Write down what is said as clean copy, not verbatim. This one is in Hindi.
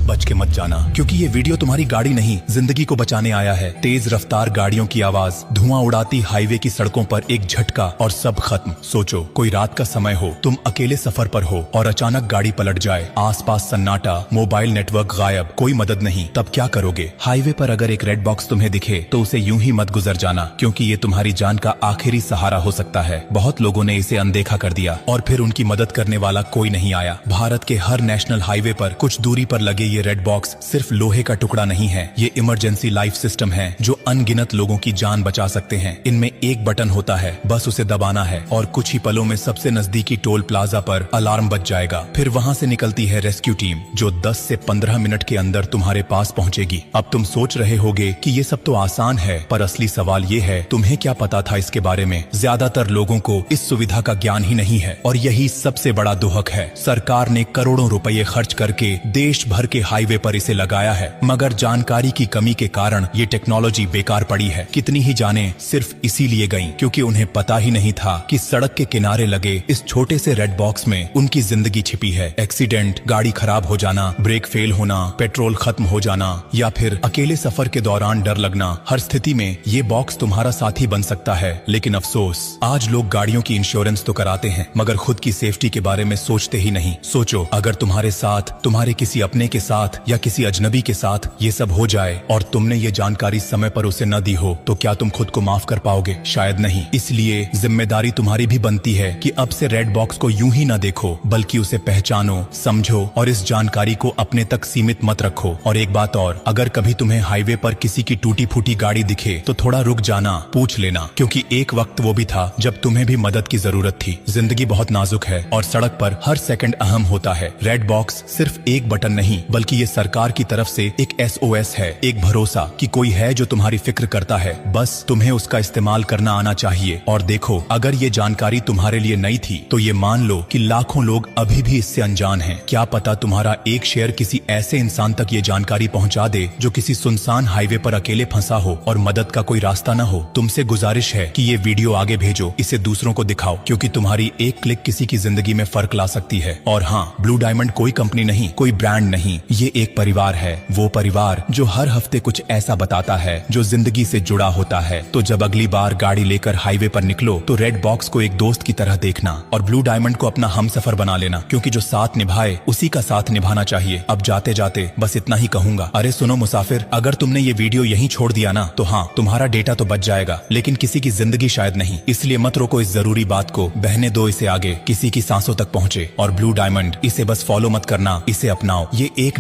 बच के मत जाना, क्योंकि ये वीडियो तुम्हारी गाड़ी नहीं जिंदगी को बचाने आया है। तेज रफ्तार गाड़ियों की आवाज, धुआं उड़ाती हाईवे की सड़कों पर एक झटका और सब खत्म। सोचो कोई रात का समय हो, तुम अकेले सफर पर हो और अचानक गाड़ी पलट जाए, आसपास सन्नाटा, मोबाइल नेटवर्क गायब, कोई मदद नहीं, तब क्या करोगे? हाईवे पर अगर एक रेड बॉक्स तुम्हें दिखे तो उसे यूं ही मत गुजर जाना, क्योंकि ये तुम्हारी जान का आखिरी सहारा हो सकता है। बहुत लोगों ने इसे अनदेखा कर दिया और फिर उनकी मदद करने वाला कोई नहीं आया। भारत के हर नेशनल हाईवे पर कुछ दूरी पर लगे ये रेड बॉक्स सिर्फ लोहे का टुकड़ा नहीं है, ये इमरजेंसी लाइफ सिस्टम है जो अनगिनत लोगों की जान बचा सकते हैं। इनमें एक बटन होता है, बस उसे दबाना है और कुछ ही पलों में सबसे नजदीकी टोल प्लाजा पर अलार्म बज जाएगा। फिर वहां से निकलती है रेस्क्यू टीम जो 10 से 15 मिनट के अंदर तुम्हारे पास पहुंचेगी। अब तुम सोच रहे होगे कि ये सब तो आसान है, पर असली सवाल ये है, तुम्हें क्या पता था इसके बारे में? ज्यादातर लोगों को इस सुविधा का ज्ञान ही नहीं है और यही सबसे बड़ा दुहक है। सरकार ने करोड़ों रुपए खर्च करके देश भर के हाईवे पर इसे लगाया है, मगर जानकारी की कमी के कारण ये टेक्नोलॉजी बेकार पड़ी है। कितनी ही जानें सिर्फ इसीलिए गईं क्योंकि उन्हें पता ही नहीं था कि सड़क के किनारे लगे इस छोटे से रेड बॉक्स में उनकी जिंदगी छिपी है। एक्सीडेंट, गाड़ी खराब हो जाना, ब्रेक फेल होना, पेट्रोल खत्म हो जाना या फिर अकेले सफर के दौरान डर लगना, हर स्थिति में ये बॉक्स तुम्हारा साथी बन सकता है। लेकिन अफसोस, आज लोग गाड़ियों की इंश्योरेंस तो कराते हैं मगर खुद की सेफ्टी के बारे में सोचते ही नहीं। सोचो अगर तुम्हारे साथ, तुम्हारे किसी अपने के साथ या किसी अजनबी के साथ ये सब हो जाए और तुमने ये जानकारी समय पर उसे न दी हो, तो क्या तुम खुद को माफ कर पाओगे? शायद नहीं। इसलिए जिम्मेदारी तुम्हारी भी बनती है कि अब से रेड बॉक्स को यूं ही न देखो, बल्कि उसे पहचानो, समझो और इस जानकारी को अपने तक सीमित मत रखो। और एक बात और, अगर कभी तुम्हें हाईवे पर किसी की टूटी फूटी गाड़ी दिखे तो थोड़ा रुक जाना, पूछ लेना, क्योंकि एक वक्त वो भी था जब तुम्हें भी मदद की जरूरत थी। जिंदगी बहुत नाजुक है और सड़क पर हर सेकंड अहम होता है। रेड बॉक्स सिर्फ एक बटन नहीं, बल्कि ये सरकार की तरफ से एक SOS है, एक भरोसा कि कोई है जो तुम्हारी फिक्र करता है। बस तुम्हें उसका इस्तेमाल करना आना चाहिए। और देखो, अगर ये जानकारी तुम्हारे लिए नई थी तो ये मान लो कि लाखों लोग अभी भी इससे अनजान हैं। क्या पता तुम्हारा एक शेयर किसी ऐसे इंसान तक ये जानकारी पहुंचा दे जो किसी सुनसान हाईवे पर अकेले फंसा हो और मदद का कोई रास्ता न हो। तुमसे गुजारिश है कि ये वीडियो आगे भेजो, इसे दूसरों को दिखाओ, क्योंकि तुम्हारी एक क्लिक किसी की जिंदगी में फर्क ला सकती है। और हाँ, ब्लू डायमंड कोई कंपनी नहीं, कोई ब्रांड नहीं, ये एक परिवार है। वो परिवार जो हर हफ्ते कुछ ऐसा बताता है जो जिंदगी से जुड़ा होता है। तो जब अगली बार गाड़ी लेकर हाईवे पर निकलो तो रेड बॉक्स को एक दोस्त की तरह देखना और ब्लू डायमंड को अपना हमसफर बना लेना, क्योंकि जो साथ निभाए उसी का साथ निभाना चाहिए। अब जाते जाते बस इतना ही कहूंगा, अरे सुनो मुसाफिर, अगर तुमने ये वीडियो यहीं छोड़ दिया ना तो हाँ, तुम्हारा डेटा तो बच जाएगा, लेकिन किसी की जिंदगी शायद नहीं। इसलिए मत रोको इस जरूरी बात को, बहने दो इसे आगे, किसी की सांसों तक पहुंचे। और ब्लू डायमंड, इसे बस फॉलो मत करना, इसे अपनाओ। ये एक